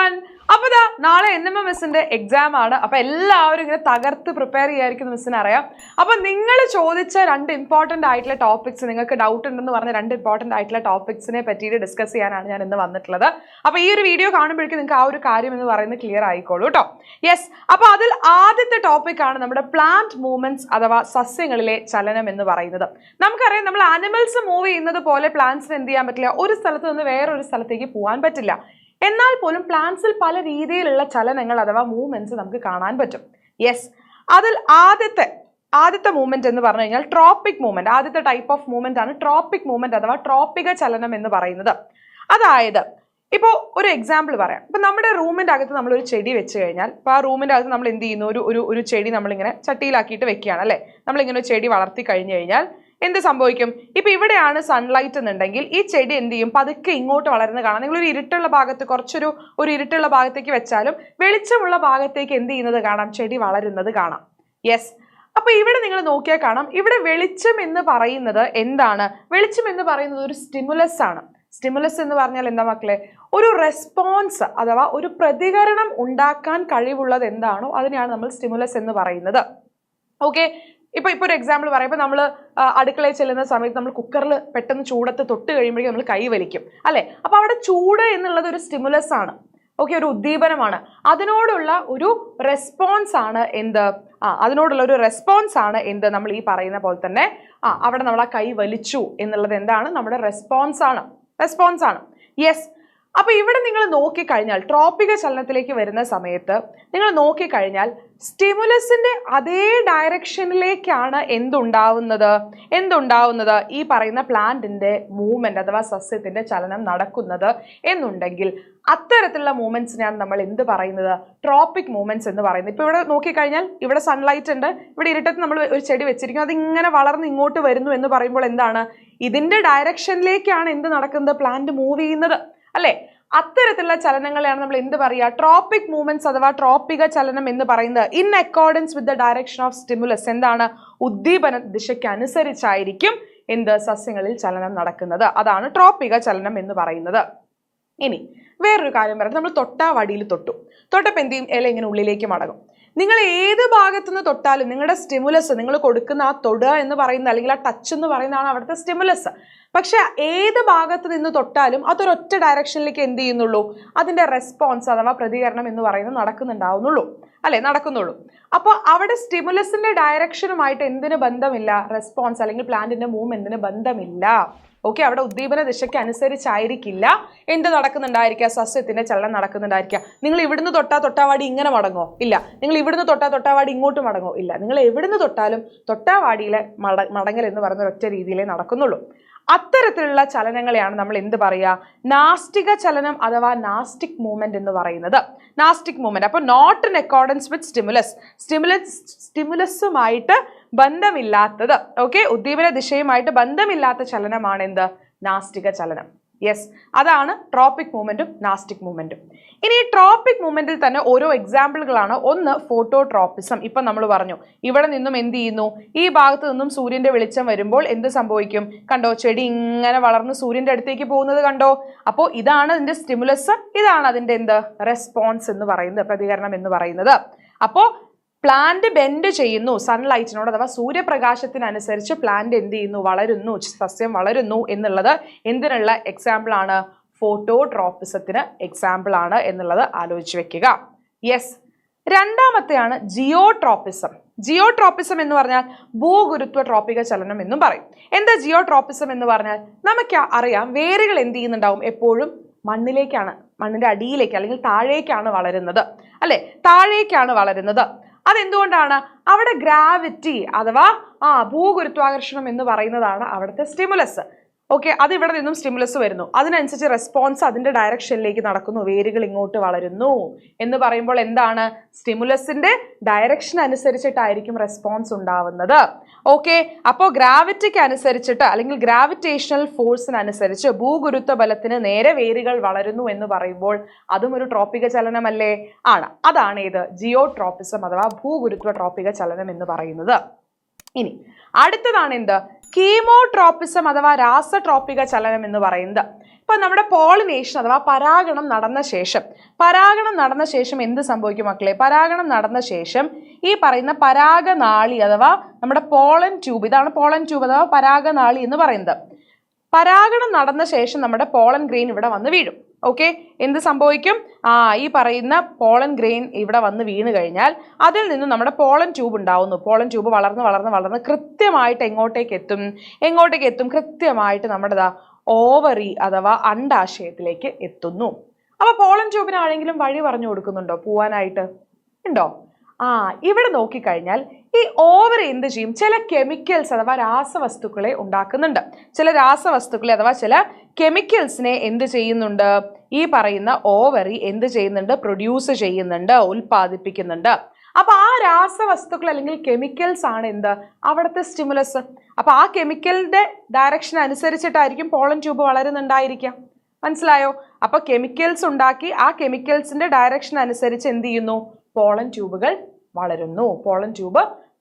everyone. അപ്പോൾ നാളെ NMMSന്റെ exam ആണ്. അപ്പോൾ എല്ലാവരും ഇങ്ങനെ തകർത്ത് പ്രിപ്പയർ ചെയ്യായിരിക്കും മിസ്സിന് അറിയാം. അപ്പോൾ നിങ്ങൾ ചോദിച്ച രണ്ട് ഇമ്പോർട്ടന്റ് ആയിട്ടുള്ള ടോപ്പിക്സ്, നിങ്ങൾക്ക് ഡൗട്ട് ഉണ്ടെന്ന് പറഞ്ഞ രണ്ട് ഇമ്പോർട്ടന്റ് ആയിട്ടുള്ള ടോപ്പിക്സിനെ പറ്റിയിട്ട് ഡിസ്കസ് ചെയ്യാനാണ് ഞാൻ ഇന്ന് വന്നിട്ടുള്ളത്. അപ്പോൾ ഈ ഒരു വീഡിയോ കാണുമ്പോഴേക്കും നിങ്ങൾക്ക് ആ ഒരു കാര്യം എന്ന് പറയുന്നത് ക്ലിയർ ആയിക്കോളൂ കേട്ടോ. യെസ്, അപ്പോൾ അതിൽ ആദ്യത്തെ ടോപ്പിക് ആണ് നമ്മുടെ പ്ലാന്റ് മൂവ്മെന്റ്സ് അഥവാ സസ്യങ്ങളിലെ ചലനം എന്ന് പറയുന്നത്. നമുക്കറിയാം, നമ്മൾ ആനിമൽസ് മൂവ് ചെയ്യുന്നത് പോലെ പ്ലാന്റ്സിന് എന്ത് ചെയ്യാൻ പറ്റില്ല, ഒരു സ്ഥലത്ത് നിന്ന് വേറൊരു സ്ഥലത്തേക്ക് പോകാൻ പറ്റില്ല. എന്നാൽ പോലും പ്ലാന്റ്സിൽ പല രീതിയിലുള്ള ചലനങ്ങൾ അഥവാ മൂവ്മെന്റ്സ് നമുക്ക് കാണാൻ പറ്റും. യെസ്, അതിൽ ആദ്യത്തെ മൂവ്മെന്റ് എന്ന് പറഞ്ഞു കഴിഞ്ഞാൽ ട്രോപ്പിക് മൂവ്മെന്റ്. ആദ്യത്തെ ടൈപ്പ് ഓഫ് മൂവ്മെന്റ് ആണ് ട്രോപ്പിക് മൂവ്മെന്റ് അഥവാ ട്രോപ്പിക ചലനം എന്ന് പറയുന്നത്. അതായത് ഇപ്പോൾ ഒരു എക്സാമ്പിൾ പറയാം. ഇപ്പൊ നമ്മുടെ റൂമിന്റെ അകത്ത് നമ്മൾ ഒരു ചെടി വെച്ച് കഴിഞ്ഞാൽ, ഇപ്പൊ ആ റൂമിന്റെ അകത്ത് നമ്മൾ എന്ത് ചെയ്യുന്നു, ഒരു ചെടി നമ്മളിങ്ങനെ ചട്ടിയിലാക്കിയിട്ട് വെക്കുകയാണ് അല്ലെ. നമ്മളിങ്ങനെ ഒരു ചെടി വളർത്തി കഴിഞ്ഞു കഴിഞ്ഞാൽ എന്ത് സംഭവിക്കും? ഇപ്പൊ ഇവിടെയാണ് സൺലൈറ്റ് എന്നുണ്ടെങ്കിൽ ഈ ചെടി എന്ത് ചെയ്യും, പതുക്കെ ഇങ്ങോട്ട് വളരുന്ന കാണാം. നിങ്ങൾ ഒരു ഇരുട്ടുള്ള ഭാഗത്ത് ഒരു ഇരുട്ടുള്ള ഭാഗത്തേക്ക് വെച്ചാലും വെളിച്ചമുള്ള ഭാഗത്തേക്ക് എന്ത് ചെയ്യുന്നത് കാണാം, ചെടി വളരുന്നത് കാണാം. യെസ്, അപ്പൊ ഇവിടെ നിങ്ങൾ നോക്കിയാൽ കാണാം, ഇവിടെ വെളിച്ചം എന്ന് പറയുന്നത് എന്താണ്? വെളിച്ചം എന്ന് പറയുന്നത് ഒരു സ്റ്റിമുലസ് ആണ്. സ്റ്റിമുലസ് എന്ന് പറഞ്ഞാൽ എന്താ മക്കളെ? ഒരു റെസ്പോൺസ് അഥവാ ഒരു പ്രതികരണം ഉണ്ടാക്കാൻ കഴിവുള്ളത് എന്താണോ അതിനെയാണ് നമ്മൾ സ്റ്റിമുലസ് എന്ന് പറയുന്നത്. ഓക്കെ, ഇപ്പൊ ഒരു എക്സാമ്പിൾ പറയാം. ഇപ്പൊ നമ്മൾ അടുക്കളയിൽ ചെല്ലുന്ന സമയത്ത് നമ്മൾ കുക്കറിൽ പെട്ടെന്ന് ചൂടത്ത് തൊട്ട് കഴിയുമ്പോഴേക്കും നമ്മൾ കൈ വലിക്കും അല്ലെ. അപ്പൊ അവിടെ ചൂട് എന്നുള്ളത് ഒരു സ്റ്റിമുലസ് ആണ്. ഓക്കെ, ഒരു ഉദ്ദീപനമാണ്. അതിനോടുള്ള ഒരു റെസ്പോൺസ് ആണ് എന്ത്? അതിനോടുള്ള ഒരു റെസ്പോൺസ് ആണ് എന്ത്? നമ്മൾ ഈ പറയുന്ന പോലെ തന്നെ അവിടെ നമ്മൾ ആ കൈ വലിച്ചു എന്നുള്ളത് എന്താണ്? നമ്മുടെ റെസ്പോൺസ് ആണ്. യെസ്, അപ്പൊ ഇവിടെ നിങ്ങൾ നോക്കിക്കഴിഞ്ഞാൽ ട്രോപ്പിക ചലനത്തിലേക്ക് വരുന്ന സമയത്ത് നിങ്ങൾ നോക്കിക്കഴിഞ്ഞാൽ സ്റ്റിമുലസിന്റെ അതേ ഡയറക്ഷനിലേക്കാണ് എന്തുണ്ടാവുന്നത് ഈ പറയുന്ന പ്ലാന്റിന്റെ മൂവ്മെന്റ് അഥവാ സസ്യത്തിന്റെ ചലനം നടക്കുന്നത് എന്നുണ്ടെങ്കിൽ അത്തരത്തിലുള്ള മൂവ്മെന്റ്സിനെയാണ് നമ്മൾ എന്ത് പറയുന്നത്? ട്രോപ്പിക് മൂവ്മെന്റ്സ് എന്ന് പറയുന്നത്. ഇപ്പൊ ഇവിടെ നോക്കിക്കഴിഞ്ഞാൽ ഇവിടെ സൺലൈറ്റ് ഉണ്ട്, ഇവിടെ ഇരുട്ടത്ത് നമ്മൾ ഒരു ചെടി വെച്ചിരിക്കും, അത് ഇങ്ങനെ വളർന്ന് ഇങ്ങോട്ട് വരുന്നു എന്ന് പറയുമ്പോൾ എന്താണ്? ഇതിന്റെ ഡയറക്ഷനിലേക്കാണ് എന്ത് നടക്കുന്നത്? പ്ലാന്റ് മൂവ് ചെയ്യുന്നത് അല്ലെ. അത്തരത്തിലുള്ള ചലനങ്ങളെയാണ് നമ്മൾ എന്ത് പറയുക? ട്രോപ്പിക് മൂവ്മെന്റ്സ് അഥവാ ട്രോപ്പിക ചലനം എന്ന് പറയുന്നത്. In accordance with the direction of stimulus, എന്താണ്? ഉദ്ദീപന ദിശയ്ക്ക് അനുസരിച്ചായിരിക്കും എന്ത് സസ്യങ്ങളിൽ ചലനം നടക്കുന്നത്. അതാണ് ട്രോപ്പിക ചലനം എന്ന് പറയുന്നത്. ഇനി വേറൊരു കാര്യം പറയാം. നമ്മൾ വടിയിൽ തൊട്ടപ്പോൾ എന്ത് ചെയ്യും? ഇല ഇങ്ങനെ ഉള്ളിലേക്ക് മടങ്ങും. നിങ്ങൾ ഏത് ഭാഗത്തുനിന്ന് തൊട്ടാലും നിങ്ങളുടെ സ്റ്റിമുലസ്, നിങ്ങൾ കൊടുക്കുന്ന ആ തൊടുക എന്ന് പറയുന്ന അല്ലെങ്കിൽ ആ ടച്ച് എന്ന് പറയുന്നതാണ് അവിടുത്തെ സ്റ്റിമുലസ്. പക്ഷെ ഏത് ഭാഗത്ത് നിന്ന് തൊട്ടാലും അതൊരൊറ്റ ഡയറക്ഷനിലേക്ക് എന്ത് ചെയ്യുന്നുള്ളൂ? അതിന്റെ റെസ്പോൺസ് അഥവാ പ്രതികരണം എന്ന് പറയുന്നത് നടക്കുന്നുള്ളൂ. അപ്പോൾ അവിടെ സ്റ്റിമുലസിന്റെ ഡയറക്ഷനുമായിട്ട് എന്തിന് ബന്ധമില്ല? റെസ്പോൺസ് അല്ലെങ്കിൽ പ്ലാന്റിന്റെ മൂവ്മെന്റിന് ബന്ധമില്ല. ഓക്കെ, അവിടെ ഉദ്ദീപന ദിശയ്ക്ക് അനുസരിച്ചായിരിക്കില്ല എന്ത് നടക്കുന്നുണ്ടായിരിക്കുക? സസ്യത്തിന്റെ ചലനം നടക്കുന്നുണ്ടായിരിക്കുക. നിങ്ങൾ ഇവിടുന്ന് തൊട്ടാവാടി ഇങ്ങനെ മടങ്ങോ? ഇല്ല. നിങ്ങൾ ഇവിടുന്ന് തൊട്ടാവാടി ഇങ്ങോട്ട് മടങ്ങോ? ഇല്ല. നിങ്ങൾ എവിടുന്ന് തൊട്ടാലും തൊട്ടാവാടിയിലെ മടങ്ങൽ എന്ന് പറയുന്ന ഒറ്റ രീതിയിലേ നടക്കുന്നുള്ളൂ. അത്തരത്തിലുള്ള ചലനങ്ങളെയാണ് നമ്മൾ എന്ത് പറയുക? നാസ്റ്റിക ചലനം അഥവാ നാസ്റ്റിക് മൂവ്മെന്റ് എന്ന് പറയുന്നത്. Nastic movement. അപ്പോൾ നോട്ട് ഇൻ അക്കോർഡൻസ് വിത്ത് സ്റ്റിമുലസുമായിട്ട് ബന്ധമില്ലാത്തത്, ഓക്കെ, ഉദ്ദീപന ദിശയുമായിട്ട് ബന്ധമില്ലാത്ത ചലനമാണ് എന്ത്? നാസ്റ്റിക ചലനം. യെസ്, അതാണ് ട്രോപ്പിക് മൂവ്മെന്റും നാസ്റ്റിക് മൂവ്മെന്റും. ഇനി ഈ ട്രോപ്പിക് മൂവ്മെന്റിൽ തന്നെ ഓരോ എക്സാമ്പിളുകളാണ്. ഒന്ന് ഫോട്ടോട്രോപ്പിസം. ഇപ്പൊ നമ്മൾ പറഞ്ഞു, ഇവിടെ നിന്നും എന്ത് ചെയ്യുന്നു? ഈ ഭാഗത്ത് നിന്നും സൂര്യന്റെ വെളിച്ചം വരുമ്പോൾ എന്ത് സംഭവിക്കും? കണ്ടോ, ചെടി ഇങ്ങനെ വളർന്ന് സൂര്യന്റെ അടുത്തേക്ക് പോകുന്നത് കണ്ടോ? അപ്പോൾ ഇതാണ് അതിന്റെ സ്റ്റിമുലസ്, ഇതാണ് അതിന്റെ എന്ത്? റെസ്പോൺസ് എന്ന് പറയുന്നത്, പ്രതികരണം എന്ന് പറയുന്നത്. അപ്പോൾ പ്ലാന്റ് ബെൻഡ് ചെയ്യുന്നു സൺലൈറ്റിനോട് അഥവാ സൂര്യപ്രകാശത്തിനനുസരിച്ച് പ്ലാന്റ് എന്ത് ചെയ്യുന്നു? വളരുന്നു, സസ്യം വളരുന്നു എന്നുള്ളത് എന്തിനുള്ള എക്സാമ്പിൾ ആണ്? ഫോട്ടോട്രോപ്പിസത്തിന് എക്സാമ്പിൾ ആണ് എന്നുള്ളത് ആലോചിച്ച് വെക്കുക. യെസ്, രണ്ടാമത്തെയാണ് ജിയോട്രോപ്പിസം. ജിയോട്രോപ്പിസം എന്ന് പറഞ്ഞാൽ ഭൂഗുരുത്വ ട്രോപ്പിക ചലനം എന്നും പറയും. എന്താ ജിയോട്രോപ്പിസം എന്ന് പറഞ്ഞാൽ? നമുക്ക് അറിയാം, വേരുകൾ എന്ത് ചെയ്യുന്നുണ്ടാവും? എപ്പോഴും മണ്ണിന്റെ അടിയിലേക്ക് അല്ലെങ്കിൽ താഴേക്കാണ് വളരുന്നത് അല്ലെ. താഴേക്കാണ് വളരുന്നത്. അതെന്തുകൊണ്ടാണ്? അവിടെ ഗ്രാവിറ്റി അഥവാ ഭൂഗുരുത്വാകർഷണം എന്ന് പറയുന്നതാണ് അവിടുത്തെ സ്റ്റിമുലസ്. ഓക്കെ, അത് ഇവിടെ നിന്നും സ്റ്റിമുലസ് വരുന്നു, അതിനനുസരിച്ച് റെസ്പോൺസ് അതിന്റെ ഡയറക്ഷനിലേക്ക് നടക്കുന്നു, വേരുകൾ ഇങ്ങോട്ട് വളരുന്നു എന്ന് പറയുമ്പോൾ എന്താണ്? സ്റ്റിമുലസിന്റെ ഡയറക്ഷൻ അനുസരിച്ചിട്ടായിരിക്കും റെസ്പോൺസ് ഉണ്ടാവുന്നത്. ഓക്കെ, അപ്പോൾ ഗ്രാവിറ്റിക്ക് അനുസരിച്ചിട്ട് അല്ലെങ്കിൽ ഗ്രാവിറ്റേഷണൽ ഫോഴ്സിനനുസരിച്ച് ഭൂഗുരുത്വ ബലത്തിന് നേരെ വേരുകൾ വളരുന്നു എന്ന് പറയുമ്പോൾ അതും ഒരു ട്രോപ്പിക ചലനമല്ലേ? ആണ്. അതാണ് ഇത് ജിയോട്രോപ്പിസം അഥവാ ഭൂഗുരുത്വ ട്രോപ്പിക ചലനം എന്ന് പറയുന്നത്. ഇനി അടുത്തതാണ് എന്ത്? കീമോട്രോപ്പിസം അഥവാ രാസട്രോപിക ചലനം എന്ന് പറയുന്നത്. ഇപ്പൊ നമ്മുടെ പോളിനേഷൻ അഥവാ പരാഗണം നടന്ന ശേഷം എന്ത് സംഭവിക്കും മക്കളെ? പരാഗണം നടന്ന ശേഷം ഈ പറയുന്ന പരാഗനാളി അഥവാ നമ്മുടെ പോളൻ ട്യൂബ്, ഇതാണ് പോളൻ ട്യൂബ് അഥവാ പരാഗനാളി എന്ന് പറയുന്നത്. പരാഗണം നടന്ന ശേഷം നമ്മുടെ പോളൻ ഗ്രെയിൻ ഇവിടെ വന്ന് വീഴും. ഓക്കെ, എന്ത് സംഭവിക്കും? ഈ പറയുന്ന പോളൻ ഗ്രെയിൻ ഇവിടെ വന്ന് വീണ് കഴിഞ്ഞാൽ അതിൽ നിന്ന് നമ്മുടെ പോളൻ ട്യൂബ് ഉണ്ടാവുന്നു. പോളൻ ട്യൂബ് വളർന്ന് കൃത്യമായിട്ട് എങ്ങോട്ടേക്ക് എത്തും? കൃത്യമായിട്ട് നമ്മുടെ ഓവറി അഥവാ അണ്ഡാശയത്തിലേക്ക് എത്തുന്നു. അപ്പൊ പോളൻ ട്യൂബിന് ആരെങ്കിലും വഴി പറഞ്ഞു കൊടുക്കുന്നുണ്ടോ പോവാനായിട്ട്? ഉണ്ടോ? ഇവിടെ നോക്കിക്കഴിഞ്ഞാൽ ഈ ഓവറി എന്ത് ചെയ്യും? ചില കെമിക്കൽസ് അഥവാ രാസവസ്തുക്കളെ ഉണ്ടാക്കുന്നുണ്ട്. ചില രാസവസ്തുക്കളെ അഥവാ ചില കെമിക്കൽസിനെ എന്ത് ചെയ്യുന്നുണ്ട്? ഈ പറയുന്ന ഓവറി എന്ത് ചെയ്യുന്നുണ്ട്? പ്രൊഡ്യൂസ് ചെയ്യുന്നുണ്ട്, ഉൽപ്പാദിപ്പിക്കുന്നുണ്ട്. അപ്പൊ ആ രാസവസ്തുക്കൾ അല്ലെങ്കിൽ കെമിക്കൽസ് ആണ് എന്ത്? അവിടുത്തെ സ്റ്റിമുലസ്. അപ്പൊ ആ കെമിക്കലിന്റെ ഡയറക്ഷൻ അനുസരിച്ചിട്ടായിരിക്കും പോളൻ ട്യൂബ് വളരുന്നുണ്ടായിരിക്കാം. മനസ്സിലായോ? അപ്പൊ കെമിക്കൽസ് ഉണ്ടാക്കി ആ കെമിക്കൽസിന്റെ ഡയറക്ഷൻ അനുസരിച്ച് എന്ത് ചെയ്യുന്നു? പോളൻ ട്യൂബുകൾ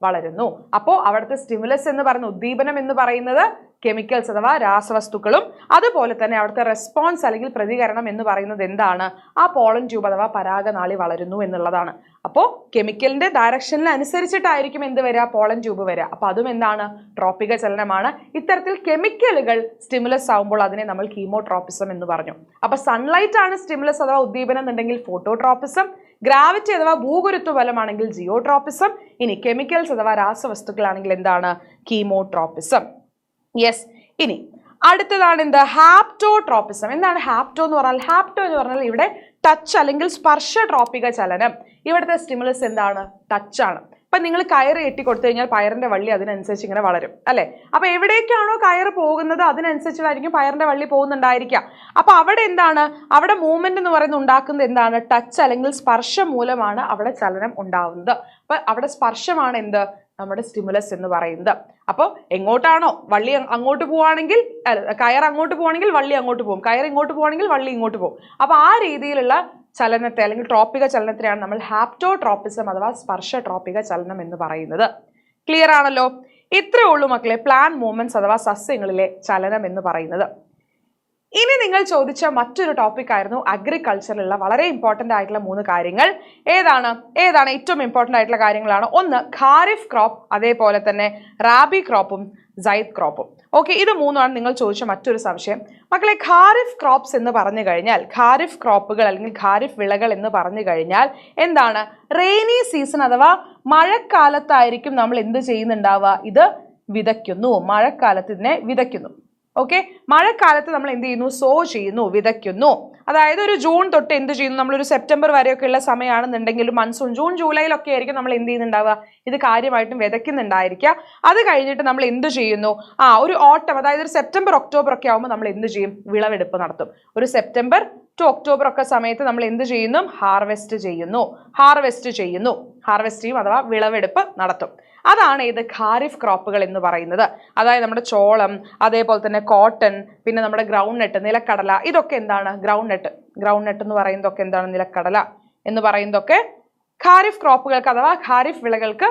വളരുന്നു. അപ്പോൾ അവിടുത്തെ സ്റ്റിമുലസ് എന്ന് പറയുന്ന ഉദ്ദീപനം എന്ന് പറയുന്നത് കെമിക്കൽസ് അഥവാ രാസവസ്തുക്കളും അതുപോലെ തന്നെ അവിടുത്തെ റെസ്പോൺസ് അല്ലെങ്കിൽ പ്രതികരണം എന്ന് പറയുന്നത് എന്താണ്? ആ പോളൻ ട്യൂബ് അഥവാ പരാഗനാളി വളരുന്നു എന്നുള്ളതാണ്. അപ്പോൾ കെമിക്കലിന്റെ ഡയറക്ഷനിൽ അനുസരിച്ചിട്ടായിരിക്കും എന്ത് വരിക? പോളൻ ട്യൂബ് വരിക. അപ്പൊ അതും എന്താണ്? ട്രോപ്പിക ചലനമാണ്. ഇത്തരത്തിൽ കെമിക്കലുകൾ സ്റ്റിമുലസ് ആവുമ്പോൾ അതിനെ നമ്മൾ കീമോട്രോപ്പിസം എന്ന് പറഞ്ഞു. അപ്പൊ സൺലൈറ്റ് ആണ് സ്റ്റിമുലസ് അഥവാ ഉദ്ദീപനം എന്നുണ്ടെങ്കിൽ ഫോട്ടോട്രോപ്പിസം, ഗ്രാവിറ്റി അഥവാ ഭൂഗുരുത്വ ബലമാണെങ്കിൽ ജിയോട്രോപ്പിസം, ഇനി കെമിക്കൽസ് അഥവാ രാസവസ്തുക്കളാണെങ്കിൽ എന്താണ്? കീമോട്രോപ്പിസം. യെസ്. ഇനി അടുത്തതാണ് എന്ത്? ഹാപ്റ്റോട്രോപ്പിസം. എന്താണ് ഹാപ്റ്റോ എന്ന് പറഞ്ഞാൽ? ഹാപ്റ്റോ എന്ന് പറഞ്ഞാൽ ഇവിടെ ടച്ച് അല്ലെങ്കിൽ സ്പർശ ട്രോപ്പിക ചലനം. ഇവിടുത്തെ സ്റ്റിമുലസ് എന്താണ്? ടച്ച് ആണ്. ഇപ്പൊ നിങ്ങൾ കയറ് കെട്ടി കൊടുത്തു കഴിഞ്ഞാൽ പയറിന്റെ വള്ളി അതിനനുസരിച്ച് ഇങ്ങനെ വളരും അല്ലെ? അപ്പൊ എവിടേക്കാണോ കയറ് പോകുന്നത് അതിനനുസരിച്ചായിരിക്കും പയറിന്റെ വള്ളി പോകുന്നുണ്ടായിരിക്കുക. അപ്പൊ അവിടെ എന്താണ്? അവിടെ മൂവ്മെന്റ് എന്ന് പറയുന്നത് ഉണ്ടാക്കുന്നത് എന്താണ്? ടച്ച് അല്ലെങ്കിൽ സ്പർശം മൂലമാണ് അവിടെ ചലനം ഉണ്ടാവുന്നത്. അപ്പൊ അവിടെ സ്പർശമാണ് എന്ത്? നമ്മുടെ സ്റ്റിമുലസ് എന്ന് പറയുന്നത്. അപ്പോൾ എങ്ങോട്ടാണോ വള്ളി അങ്ങോട്ട് പോവുകയാണെങ്കിൽ കയർ അങ്ങോട്ട് പോവുകയാണെങ്കിൽ വള്ളി അങ്ങോട്ട് പോകും, കയർ ഇങ്ങോട്ട് പോവുകയാണെങ്കിൽ വള്ളി ഇങ്ങോട്ട് പോകും. അപ്പൊ ആ രീതിയിലുള്ള ചലനത്തെ അല്ലെങ്കിൽ ട്രോപ്പിക ചലനത്തിനെയാണ് നമ്മൾ ഹാപ്റ്റോട്രോപ്പിസം അഥവാ സ്പർശ ട്രോപ്പിക ചലനം എന്ന് പറയുന്നത്. ക്ലിയർ ആണല്ലോ? ഇത്രയേ ഉള്ളൂ മക്കളെ പ്ലാന്റ് മൂവ്മെന്റ്സ് അഥവാ സസ്യങ്ങളിലെ ചലനം എന്ന് പറയുന്നത്. ഇനി നിങ്ങൾ ചോദിച്ച മറ്റൊരു ടോപ്പിക് ആയിരുന്നു അഗ്രികൾച്ചറിലുള്ള വളരെ ഇമ്പോർട്ടൻ്റ് ആയിട്ടുള്ള 3 കാര്യങ്ങൾ. ഏതാണ് ഏറ്റവും ഇമ്പോർട്ടൻ്റ് ആയിട്ടുള്ള കാര്യങ്ങളാണ്. ഒന്ന് ഖാരിഫ് ക്രോപ്പ്, അതേപോലെ തന്നെ റാബി ക്രോപ്പും സൈദ് ക്രോപ്പും. ഓക്കെ, ഇത് 3ആണ് നിങ്ങൾ ചോദിച്ച മറ്റൊരു സംശയം. മക്കളെ, ഖാരിഫ് ക്രോപ്സ് എന്ന് പറഞ്ഞു കഴിഞ്ഞാൽ, ഖാരിഫ് ക്രോപ്പുകൾ അല്ലെങ്കിൽ ഖാരിഫ് വിളകൾ എന്ന് പറഞ്ഞു കഴിഞ്ഞാൽ എന്താണ്? റെയിനി സീസൺ അഥവാ മഴക്കാലത്തായിരിക്കും നമ്മൾ എന്ത് ചെയ്യുന്നുണ്ടാവുക? ഇത് വിതയ്ക്കുന്നു. മഴക്കാലത്ത് ഇതിനെ വിതയ്ക്കുന്നു. ഓക്കെ, മഴക്കാലത്ത് നമ്മൾ എന്ത് ചെയ്യുന്നു? സോ ചെയ്യുന്നു, വിതയ്ക്കുന്നു. അതായത് ഒരു ജൂൺ തൊട്ട് എന്ത് ചെയ്യുന്നു? നമ്മളൊരു സെപ്റ്റംബർ വരെയൊക്കെ ഉള്ള സമയമാണെന്നുണ്ടെങ്കിലും മൺസൂൺ ജൂൺ ജൂലൈയിലൊക്കെ ആയിരിക്കും നമ്മൾ എന്ത് ചെയ്യുന്നുണ്ടാവുക? ഇത് കാര്യമായിട്ടും വിതയ്ക്കുന്നുണ്ടായിരിക്കുക. അത് കഴിഞ്ഞിട്ട് നമ്മൾ എന്ത് ചെയ്യുന്നു? ഒരു ഓട്ടം, അതായത് ഒരു സെപ്റ്റംബർ ഒക്ടോബർ ഒക്കെ ആകുമ്പോൾ നമ്മൾ എന്ത് ചെയ്യും? വിളവെടുപ്പ് നടത്തും. ഒരു സെപ്റ്റംബർ ടു ഒക്ടോബർ ഒക്കെ സമയത്ത് നമ്മൾ എന്ത് ചെയ്യുന്നു? ഹാർവെസ്റ്റ് ചെയ്യും അഥവാ വിളവെടുപ്പ് നടത്തും. അതാണ് ഇത് ഖാരിഫ് ക്രോപ്പുകൾ എന്ന് പറയുന്നത്. അതായത് നമ്മുടെ ചോളം, അതേപോലെ തന്നെ കോട്ടൺ, പിന്നെ നമ്മുടെ ഗ്രൗണ്ട് നട്ട്, നിലക്കടല, ഇതൊക്കെ എന്താണ്? ഗ്രൗണ്ട് നട്ട് എന്ന് പറയുന്നതൊക്കെ എന്താണ്? നിലക്കടല എന്ന് പറയുന്നതൊക്കെ ഖാരിഫ് ക്രോപ്പുകൾക്ക് അഥവാ ഖാരിഫ് വിളകൾക്ക്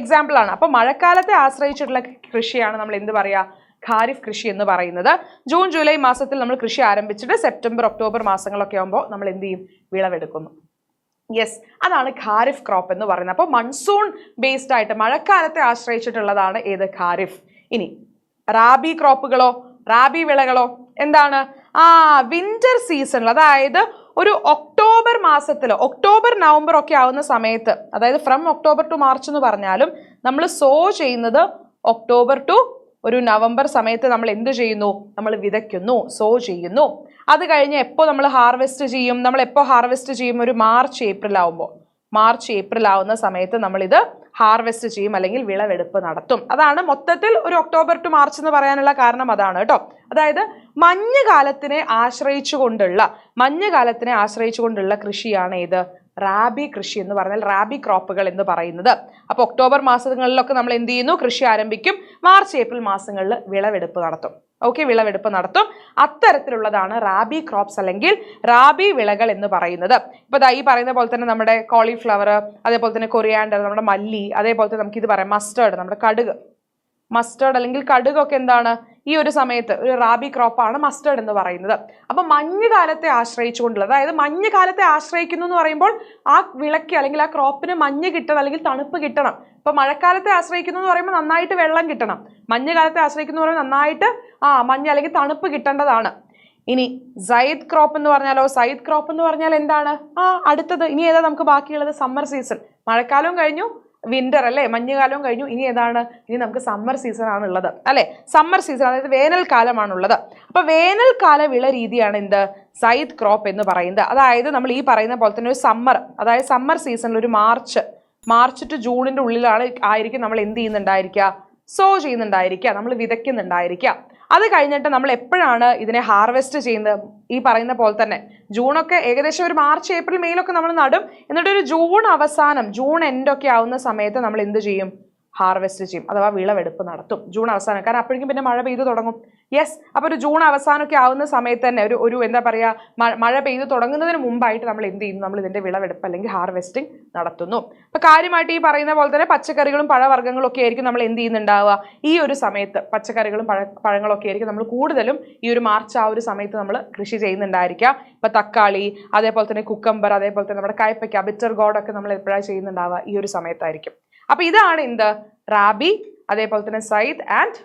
എക്സാമ്പിൾ ആണ്. അപ്പൊ മഴക്കാലത്തെ ആശ്രയിച്ചിട്ടുള്ള കൃഷിയാണ് നമ്മൾ എന്ത് പറയാ? ഖാരിഫ് കൃഷി എന്ന് പറയുന്നത്. ജൂൺ ജൂലൈ മാസത്തിൽ നമ്മൾ കൃഷി ആരംഭിച്ചിട്ട് സെപ്റ്റംബർ ഒക്ടോബർ മാസങ്ങളൊക്കെ ആകുമ്പോൾ നമ്മൾ എന്ത് ചെയ്യും? വിളവെടുക്കുന്നു. യെസ്, അതാണ് ഖാരിഫ് ക്രോപ്പ് എന്ന് പറയുന്നത്. അപ്പോൾ മൺസൂൺ ബേസ്ഡ് ആയിട്ട് മഴക്കാലത്തെ ആശ്രയിച്ചിട്ടുള്ളതാണ് ഏത്? ഖാരിഫ്. ഇനി റാബി ക്രോപ്പുകളോ, റാബി വിളകളോ എന്താണ്? വിന്റർ സീസണിൽ, അതായത് ഒരു ഒക്ടോബർ മാസത്തിലോ ഒക്ടോബർ നവംബർ ഒക്കെ ആവുന്ന സമയത്ത്, അതായത് ഫ്രം ഒക്ടോബർ ടു മാർച്ച് എന്ന് പറഞ്ഞാലും നമ്മൾ സോ ചെയ്യുന്നത് ഒക്ടോബർ ടു ഒരു നവംബർ സമയത്ത് നമ്മൾ എന്ത് ചെയ്യുന്നു? നമ്മൾ വിതയ്ക്കുന്നു, സോ ചെയ്യുന്നു. അത് കഴിഞ്ഞ് എപ്പോൾ നമ്മൾ ഹാർവെസ്റ്റ് ചെയ്യും? നമ്മൾ എപ്പോൾ ഹാർവെസ്റ്റ് ചെയ്യും? ഒരു മാർച്ച് ഏപ്രിൽ ആവുന്ന സമയത്ത് നമ്മളിത് ഹാർവെസ്റ്റ് ചെയ്യും അല്ലെങ്കിൽ വിളവെടുപ്പ് നടത്തും. അതാണ് മൊത്തത്തിൽ ഒരു ഒക്ടോബർ ടു മാർച്ച് എന്ന് പറയാനുള്ള കാരണം അതാണ് കേട്ടോ. അതായത് മഞ്ഞുകാലത്തിനെ ആശ്രയിച്ചുകൊണ്ടുള്ള കൃഷിയാണ് ഇത്? റാബി കൃഷി എന്ന് പറഞ്ഞാൽ റാബി ക്രോപ്പുകൾ എന്ന് പറയുന്നത്. അപ്പോൾ ഒക്ടോബർ മാസങ്ങളിലൊക്കെ നമ്മൾ എന്ത് ചെയ്യുന്നു? കൃഷി ആരംഭിക്കും. മാർച്ച് ഏപ്രിൽ മാസങ്ങളിൽ വിളവെടുപ്പ് നടത്തും. അത്തരത്തിലുള്ളതാണ് റാബി ക്രോപ്സ് അല്ലെങ്കിൽ റാബി വിളകൾ എന്ന് പറയുന്നത്. ഇപ്പൊ ഈ പറയുന്ന പോലെ തന്നെ നമ്മുടെ കോളിഫ്ലവർ, അതേപോലെ തന്നെ കൊറിയാണ്ടർ, നമ്മുടെ മല്ലി, അതേപോലെ തന്നെ നമുക്ക് ഇത് പറയാം മസ്റ്റേർഡ്, നമ്മുടെ മസ്റ്റേർഡ് അല്ലെങ്കിൽ കടുകൊക്കെ എന്താണ് ഈ ഒരു സമയത്ത് ഒരു റാബി ക്രോപ്പാണ് മസ്റ്റേർഡ് എന്ന് പറയുന്നത്. അപ്പൊ മഞ്ഞുകാലത്തെ ആശ്രയിച്ചുകൊണ്ടുള്ളത്, അതായത് മഞ്ഞുകാലത്തെ ആശ്രയിക്കുന്നു എന്ന് പറയുമ്പോൾ ആ വിളക്ക് അല്ലെങ്കിൽ ആ ക്രോപ്പിന് മഞ്ഞ് കിട്ടണം അല്ലെങ്കിൽ തണുപ്പ് കിട്ടണം. ഇപ്പൊ മഴക്കാലത്തെ ആശ്രയിക്കുന്നു എന്ന് പറയുമ്പോൾ നന്നായിട്ട് വെള്ളം കിട്ടണം, മഞ്ഞുകാലത്തെ ആശ്രയിക്കുന്നു എന്ന് പറയുമ്പോൾ നന്നായിട്ട് മഞ്ഞ് അല്ലെങ്കിൽ തണുപ്പ് കിട്ടേണ്ടതാണ്. ഇനി സൈദ് ക്രോപ്പ് എന്ന് പറഞ്ഞാലോ, സൈദ് ക്രോപ്പ് എന്ന് പറഞ്ഞാൽ എന്താണ്? അടുത്തത് ഇനി ഏതാ നമുക്ക് ബാക്കിയുള്ളത്? Summer season. മഴക്കാലവും കഴിഞ്ഞു, വിന്റർ അല്ലേ, മഞ്ഞുകാലവും കഴിഞ്ഞു. ഇനി ഏതാണ്? ഇനി നമുക്ക് സമ്മർ സീസൺ ആണുള്ളത് അല്ലെ. സമ്മർ സീസൺ അതായത് വേനൽക്കാലമാണുള്ളത്. അപ്പൊ വേനൽക്കാല വിള രീതിയാണ് എന്ത്? സൈദ് ക്രോപ്പ് എന്ന് പറയുന്നത്. അതായത് നമ്മൾ ഈ പറയുന്ന പോലെ തന്നെ ഒരു സമ്മർ, അതായത് സമ്മർ സീസണിൽ ഒരു മാർച്ച് ടു ജൂണിന്റെ ഉള്ളിലാണ് ആയിരിക്കും നമ്മൾ എന്ത് ചെയ്യുന്നുണ്ടായിരിക്കുക? സോ ചെയ്യുന്നുണ്ടായിരിക്കുക, നമ്മൾ വിതയ്ക്കുന്നുണ്ടായിരിക്കുക. അത് കഴിഞ്ഞിട്ട് നമ്മൾ എപ്പോഴാണ് ഇതിനെ ഹാർവെസ്റ്റ് ചെയ്യുന്നത്? ഈ പറയുന്ന പോലെ തന്നെ ജൂണൊക്കെ ഏകദേശം ഒരു മാർച്ച് ഏപ്രിൽ മെയിലൊക്കെ നമ്മൾ നടും. എന്നിട്ട് ഒരു ജൂൺ അവസാനം, ജൂൺ എൻഡൊക്കെ ആവുന്ന സമയത്ത് നമ്മൾ എന്ത് ചെയ്യും? ഹാർവെസ്റ്റ് ചെയ്യും, അഥവാ വിളവെടുപ്പ് നടത്തും. ജൂൺ അവസാനം, കാരണം അപ്പോഴേക്കും പിന്നെ മഴ പെയ്തു തുടങ്ങും. യെസ്, അപ്പോൾ ഒരു ജൂൺ അവസാനമൊക്കെ ആവുന്ന സമയത്ത് തന്നെ ഒരു എന്താ പറയുക, മഴ പെയ്തു തുടങ്ങുന്നതിന് മുമ്പായിട്ട് നമ്മൾ എന്ത് ചെയ്യുന്നു? നമ്മൾ ഇതിന്റെ വിളവെടുപ്പ് അല്ലെങ്കിൽ ഹാർവെസ്റ്റിംഗ് നടത്തുന്നു. അപ്പൊ കാര്യമായിട്ട് ഈ പറയുന്ന പോലെ തന്നെ പച്ചക്കറികളും പഴവർഗ്ഗങ്ങളും ഒക്കെ ആയിരിക്കും നമ്മൾ എന്ത് ചെയ്യുന്നുണ്ടാവുക ഈ ഒരു സമയത്ത്. പച്ചക്കറികളും പഴങ്ങളൊക്കെ ആയിരിക്കും നമ്മൾ കൂടുതലും ഈ ഒരു മാർച്ച് ആ ഒരു സമയത്ത് നമ്മൾ കൃഷി ചെയ്യുന്നുണ്ടായിരിക്കുക. ഇപ്പൊ തക്കാളി, അതേപോലെ തന്നെ കുക്കമ്പർ, അതേപോലെ തന്നെ നമ്മുടെ കയ്പയ്ക്ക, ബിറ്റർ ഗോഡ് ഒക്കെ നമ്മൾ എപ്പോഴാണ് ചെയ്യുന്നുണ്ടാവുക? ഈ ഒരു സമയത്തായിരിക്കും. അപ്പൊ ഇതാണ് എന്ത്? റാബി, അതേപോലെ തന്നെ സൈദ് ആൻഡ്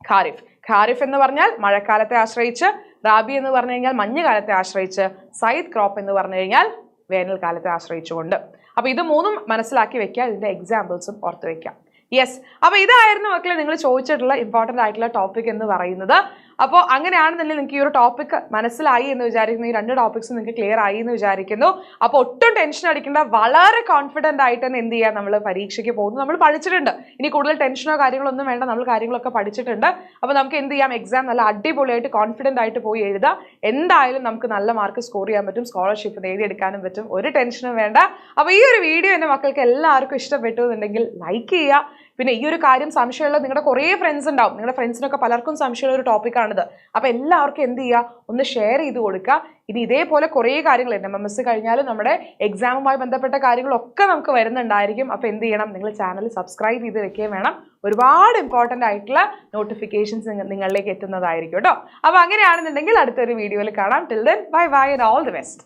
ഖാരിഫ്. ഖാരിഫ് എന്ന് പറഞ്ഞാൽ മഴക്കാലത്തെ ആശ്രയിച്ച്, റാബി എന്ന് പറഞ്ഞു കഴിഞ്ഞാൽ മഞ്ഞുകാലത്തെ ആശ്രയിച്ച്, സൈദ് ക്രോപ്പ് എന്ന് പറഞ്ഞു കഴിഞ്ഞാൽ വേനൽക്കാലത്തെ ആശ്രയിച്ചുകൊണ്ട്. അപ്പൊ ഇത് മൂന്നും മനസ്സിലാക്കി വെക്കുക, ഇതിന്റെ എക്സാമ്പിൾസും ഓർത്ത് വെക്കാം. യെസ്, അപ്പൊ ഇതായിരുന്നു മക്കളെ നിങ്ങൾ ചോദിച്ചിട്ടുള്ള ഇമ്പോർട്ടൻ്റ് ആയിട്ടുള്ള ടോപ്പിക് എന്ന് പറയുന്നത്. അപ്പോൾ അങ്ങനെയാണെന്നുണ്ടെങ്കിൽ നിങ്ങൾക്ക് ഈ ഒരു ടോപ്പിക് മനസ്സിലായി എന്ന് വിചാരിക്കുന്നു. ഈ 2 ടോപ്പിക്സ് നിങ്ങൾക്ക് ക്ലിയർ ആയി എന്ന് വിചാരിക്കുന്നു. അപ്പോൾ ഒട്ടും ടെൻഷൻ അടിക്കേണ്ട, വളരെ കോൺഫിഡൻ്റ് ആയിട്ട് തന്നെ എന്ത് ചെയ്യുക, നമ്മൾ പരീക്ഷയ്ക്ക് പോകുന്നു. നമ്മൾ പഠിച്ചിട്ടുണ്ട്, ഇനി കൂടുതൽ ടെൻഷനോ കാര്യങ്ങളോ ഒന്നും വേണ്ട, നമ്മൾ കാര്യങ്ങളൊക്കെ പഠിച്ചിട്ടുണ്ട്. അപ്പോൾ നമുക്ക് എന്ത് ചെയ്യാം, എക്സാം നല്ല അടിപൊളിയായിട്ട് കോൺഫിഡൻ്റ് ആയിട്ട് പോയി എഴുതാം. എന്തായാലും നമുക്ക് നല്ല മാർക്ക് സ്കോർ ചെയ്യാൻ പറ്റും, സ്കോളർഷിപ്പ് നേടിയെടുക്കാനും പറ്റും, ഒരു ടെൻഷനും വേണ്ട. അപ്പോൾ ഈ ഒരു വീഡിയോ എൻ്റെ മക്കൾക്ക് എല്ലാവർക്കും ഇഷ്ടപ്പെട്ടു എന്നുണ്ടെങ്കിൽ ലൈക്ക് ചെയ്യുക. പിന്നെ ഈ ഒരു കാര്യം സംശയമുള്ള നിങ്ങളുടെ കുറേ ഫ്രണ്ട്സ് ഉണ്ടാവും, നിങ്ങളുടെ ഫ്രണ്ട്സിനൊക്കെ പലർക്കും സംശയമുള്ള ഒരു ടോപ്പിക്കാണിത്. അപ്പോൾ എല്ലാവർക്കും എന്ത് ചെയ്യുക, ഒന്ന് ഷെയർ ചെയ്ത് കൊടുക്കുക. ഇനി ഇതേപോലെ കുറേ കാര്യങ്ങൾ NMMS കഴിഞ്ഞാലും നമ്മുടെ എക്സാമുമായി ബന്ധപ്പെട്ട കാര്യങ്ങളൊക്കെ നമുക്ക് വരുന്നുണ്ടായിരിക്കും. അപ്പോൾ എന്ത് ചെയ്യണം, നിങ്ങൾ ചാനൽ സബ്സ്ക്രൈബ് ചെയ്ത് വെക്കുകയും വേണം. ഒരുപാട് ഇമ്പോർട്ടൻ്റ് ആയിട്ടുള്ള നോട്ടിഫിക്കേഷൻസ് നിങ്ങളിലേക്ക് എത്തുന്നതായിരിക്കും കേട്ടോ. അപ്പോൾ അങ്ങനെയാണെന്നുണ്ടെങ്കിൽ അടുത്തൊരു വീഡിയോയിൽ കാണാം. Till then bye bye and all the best.